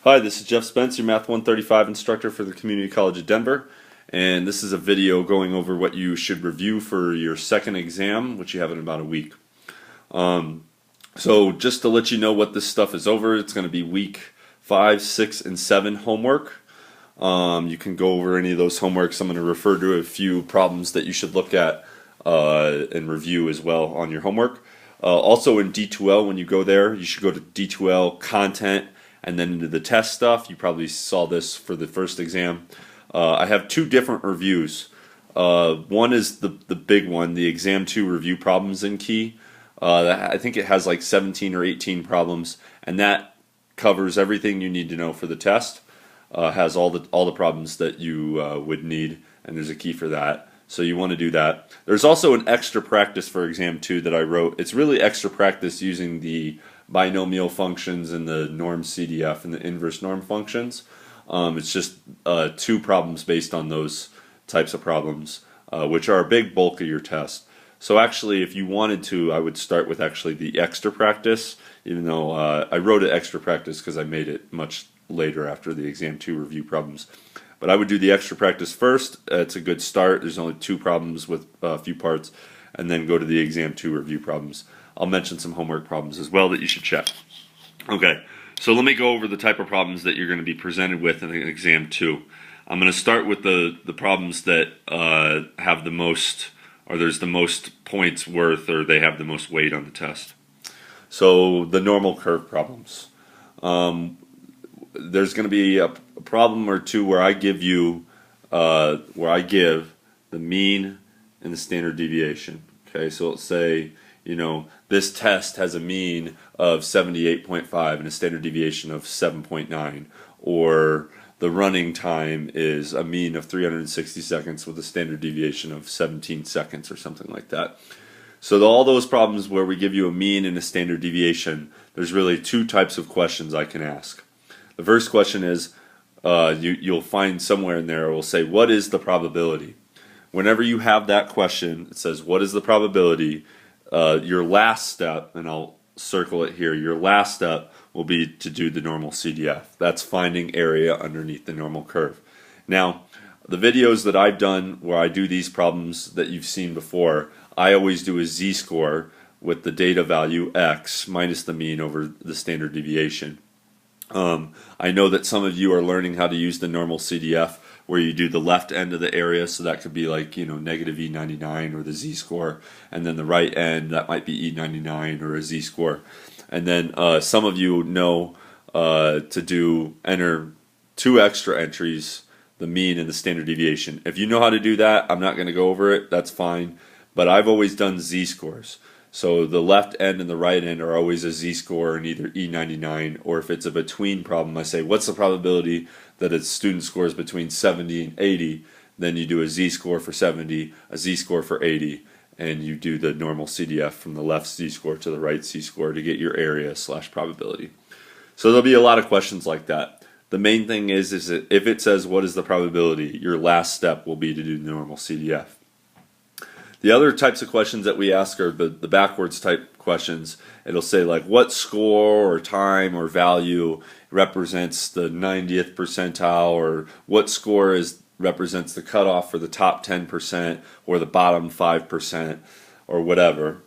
Hi, this is Jeff Spence, your Math 135 instructor for the Community College of Denver, and this is a video going over what you should review for your second exam, which you have in about a week. So just to let you know what this stuff is over, it's going to be week 5, 6, and 7 homework. You can go over any of those homeworks. I'm going to refer to a few problems that you should look at and review as well on your homework. Also in D2L, when you go there, you should go to D2L content and then into the test stuff. You probably saw this for the first exam. I have two different reviews. One is the big one, the Exam 2 review problems in Key. I think it has like 17 or 18 problems, and that covers everything you need to know for the test. Has all the problems that you would need, and there's a key for that. So you want to do that. There's also an extra practice for Exam 2 that I wrote. It's really extra practice using the binomial functions and the norm CDF and the inverse norm functions. It's just 2 problems based on those types of problems, which are a big bulk of your test. So actually, if you wanted to, I would start with actually the extra practice, even though I wrote it extra practice because I made it much later after the Exam 2 review problems. But I would do the extra practice first. It's a good start. There's only 2 problems with a few parts, and then go to the Exam 2 review problems. I'll mention some homework problems as well that you should check. Okay, so let me go over the type of problems that you're going to be presented with in Exam 2. I'm going to start with the problems that have the most, or there's the most points worth, or they have the most weight on the test. So the normal curve problems. There's going to be a problem or two where I give you, the mean and the standard deviation. Okay, so let's say, this test has a mean of 78.5 and a standard deviation of 7.9, or the running time is a mean of 360 seconds with a standard deviation of 17 seconds or something like that. So all those problems where we give you a mean and a standard deviation, there's really 2 types of questions I can ask. The first question is, you'll find somewhere in there it will say, what is the probability? Whenever you have that question, it says, what is the probability? Your last step, and I'll circle it here, your last step will be to do the normal CDF. That's finding area underneath the normal curve. Now, the videos that I've done where I do these problems that you've seen before, I always do a z-score with the data value x minus the mean over the standard deviation. I know that some of you are learning how to use the normal CDF where you do the left end of the area, so that could be like, negative E99 or the z-score, and then the right end, that might be E99 or a z-score. And then some of you know to enter 2 extra entries, the mean and the standard deviation. If you know how to do that, I'm not going to go over it, that's fine, but I've always done z-scores. So the left end and the right end are always a z-score in either E99, or if it's a between problem, I say, what's the probability that a student scores between 70 and 80? Then you do a z-score for 70, a z-score for 80, and you do the normal CDF from the left z-score to the right z-score to get your area / probability. So there'll be a lot of questions like that. The main thing is that if it says what is the probability, your last step will be to do the normal CDF. The other types of questions that we ask are the backwards type questions. It'll say like what score or time or value represents the 90th percentile, or what score represents the cutoff for the top 10% or the bottom 5% or whatever.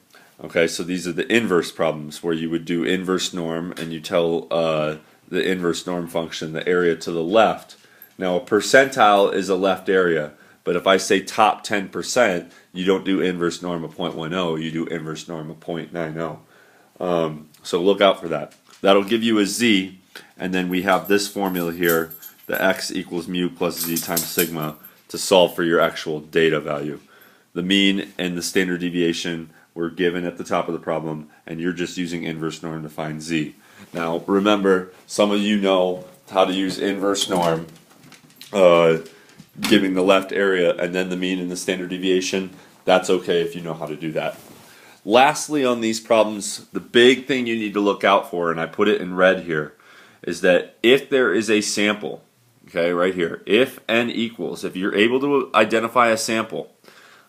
Okay, so these are the inverse problems where you would do inverse norm and you tell the inverse norm function the area to the left. Now a percentile is a left area, but if I say top 10%, you don't do inverse norm of 0.10, you do inverse norm of 0.90. So look out for that. That'll give you a z, and then we have this formula here, the x equals mu plus z times sigma, to solve for your actual data value. The mean and the standard deviation were given at the top of the problem, and you're just using inverse norm to find z. Now remember, some of you know how to use inverse norm, giving the left area and then the mean and the standard deviation. That's okay if you know how to do that. Lastly, on these problems, the big thing you need to look out for, and I put it in red here, is that if there is a sample, okay, right here, if n equals, if you're able to identify a sample,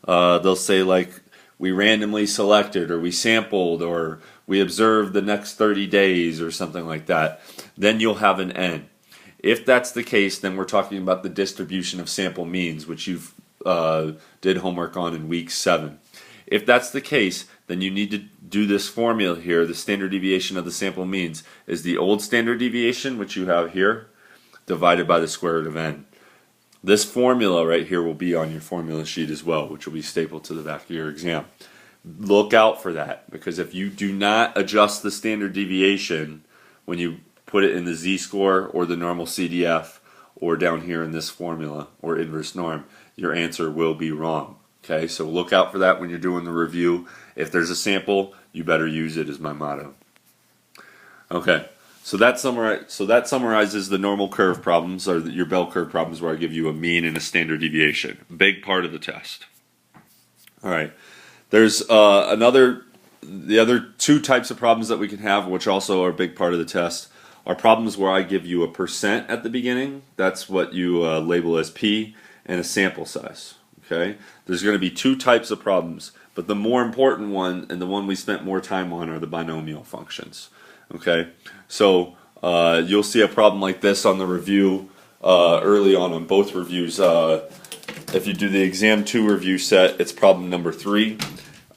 they'll say like we randomly selected, or we sampled, or we observed the next 30 days or something like that, then you'll have an n. If that's the case, then we're talking about the distribution of sample means, which you've did homework on in week 7. If that's the case, then you need to do this formula here. The standard deviation of the sample means is the old standard deviation, which you have here, divided by the square root of n. This formula right here will be on your formula sheet as well, which will be stapled to the back of your exam. Look out for that, because if you do not adjust the standard deviation when you put it in the z-score or the normal CDF or down here in this formula or inverse norm, your answer will be wrong. Okay, so look out for that when you're doing the review. If there's a sample, you better use it, is my motto. Okay, so that summarizes the normal curve problems, or your bell curve problems, where I give you a mean and a standard deviation. Big part of the test. All right, there's the other two types of problems that we can have, which also are a big part of the test, are problems where I give you a percent at the beginning. That's what you label as P, and a sample size. Okay, there's going to be two types of problems, but the more important one, and the one we spent more time on, are the binomial functions. Okay, so you'll see a problem like this on the review early on both reviews. If you do the exam 2 review set, it's problem number 3,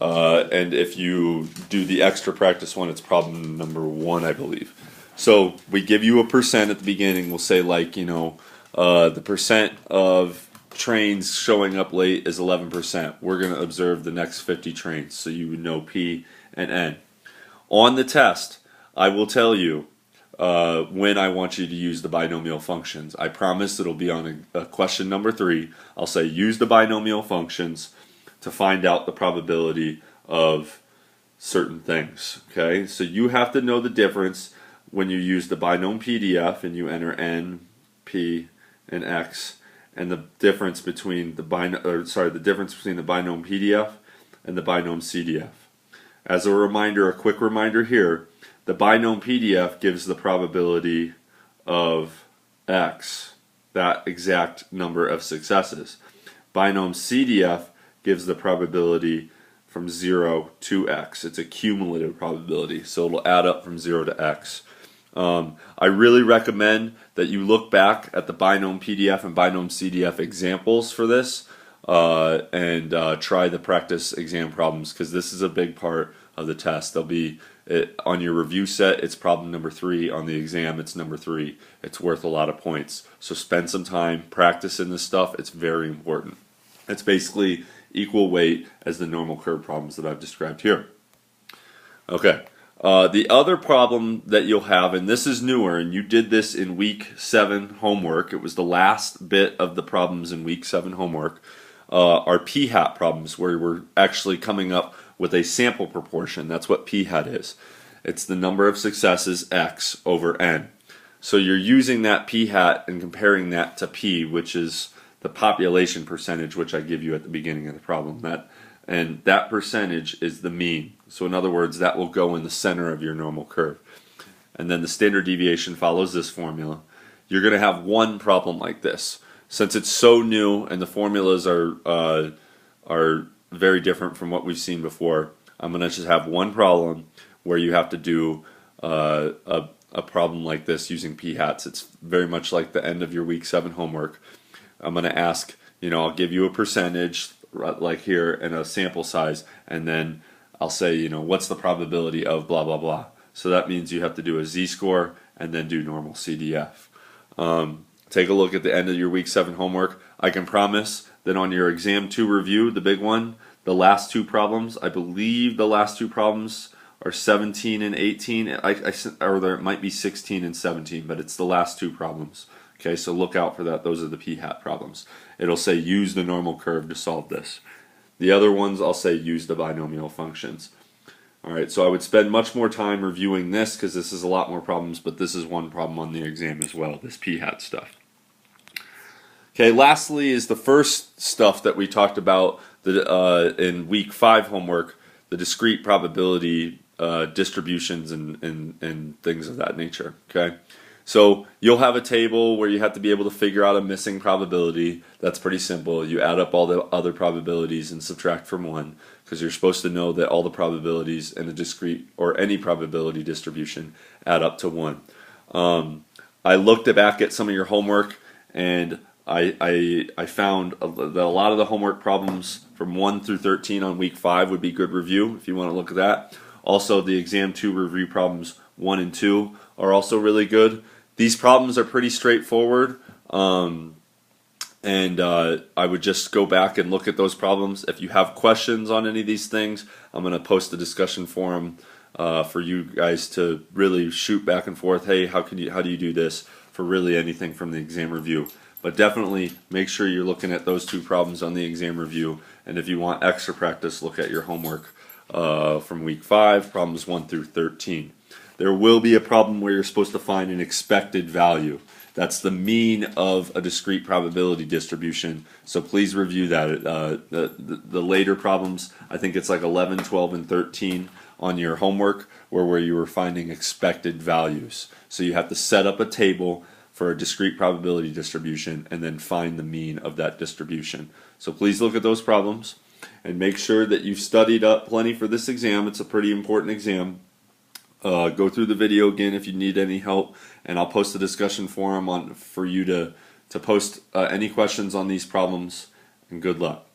and if you do the extra practice one, it's problem number 1, I believe. So we give you a percent at the beginning. We'll say, like, you know, the percent of trains showing up late is 11%. We're going to observe the next 50 trains, so you would know P and N. On the test, I will tell you when I want you to use the binomial functions. I promise it'll be on a question number 3. I'll say use the binomial functions to find out the probability of certain things. Okay, so you have to know the difference when you use the binom PDF and you enter N, P, and X, and the difference between the binom PDF and the binom CDF. As a reminder, a quick reminder here, the binom PDF gives the probability of X, that exact number of successes. Binom CDF gives the probability from 0 to X. It's a cumulative probability, so it'll add up from 0 to X. I really recommend that you look back at the binom PDF and binom CDF examples for this and try the practice exam problems, because this is a big part of the test. They'll be on your review set, it's problem number 3. On the exam, it's number 3. It's worth a lot of points. So spend some time practicing this stuff. It's very important. It's basically equal weight as the normal curve problems that I've described here. Okay. The other problem that you'll have, and this is newer, and you did this in week 7 homework, it was the last bit of the problems in week 7 homework, are p-hat problems, where we're actually coming up with a sample proportion. That's what p-hat is. It's the number of successes x over n. So you're using that p-hat and comparing that to p, which is the population percentage, which I give you at the beginning of the problem. And that percentage is the mean. So in other words, that will go in the center of your normal curve. And then the standard deviation follows this formula. You're going to have one problem like this. Since it's so new and the formulas are very different from what we've seen before, I'm going to just have one problem where you have to do a problem like this using p-hats. It's very much like the end of your week 7 homework. I'm going to ask, I'll give you a percentage like here and a sample size, and then I'll say, what's the probability of blah, blah, blah. So that means you have to do a z-score and then do normal CDF. Take a look at the end of your week 7 homework. I can promise that on your exam 2 review, the big one, the last 2 problems, I believe the last 2 problems are 17 and 18, or there might be 16 and 17, but it's the last 2 problems. Okay, so look out for that. Those are the p-hat problems. It'll say use the normal curve to solve this. The other ones, I'll say use the binomial functions. Alright, so I would spend much more time reviewing this because this is a lot more problems, but this is one problem on the exam as well, this p-hat stuff. Okay, lastly is the first stuff that we talked about in week 5 homework, the discrete probability distributions and things of that nature. Okay, so you'll have a table where you have to be able to figure out a missing probability. That's pretty simple. You add up all the other probabilities and subtract from 1, because you're supposed to know that all the probabilities in a discrete or any probability distribution add up to 1. I looked back at some of your homework, and I found that a lot of the homework problems from 1 through 13 on week 5 would be good review if you want to look at that. Also, the exam 2 review problems 1 and 2 are also really good. These problems are pretty straightforward, and I would just go back and look at those problems. If you have questions on any of these things, I'm going to post a discussion forum for you guys to really shoot back and forth. Hey, how do you do this for really anything from the exam review? But definitely make sure you're looking at those 2 problems on the exam review. And if you want extra practice, look at your homework from week 5, problems 1 through 13. There will be a problem where you're supposed to find an expected value. That's the mean of a discrete probability distribution. So please review that. The later problems, I think it's like 11, 12, and 13 on your homework, where you were finding expected values. So you have to set up a table for a discrete probability distribution and then find the mean of that distribution. So please look at those problems and make sure that you've studied up plenty for this exam. It's a pretty important exam. Go through the video again if you need any help, and I'll post a discussion forum for you to post any questions on these problems, and good luck.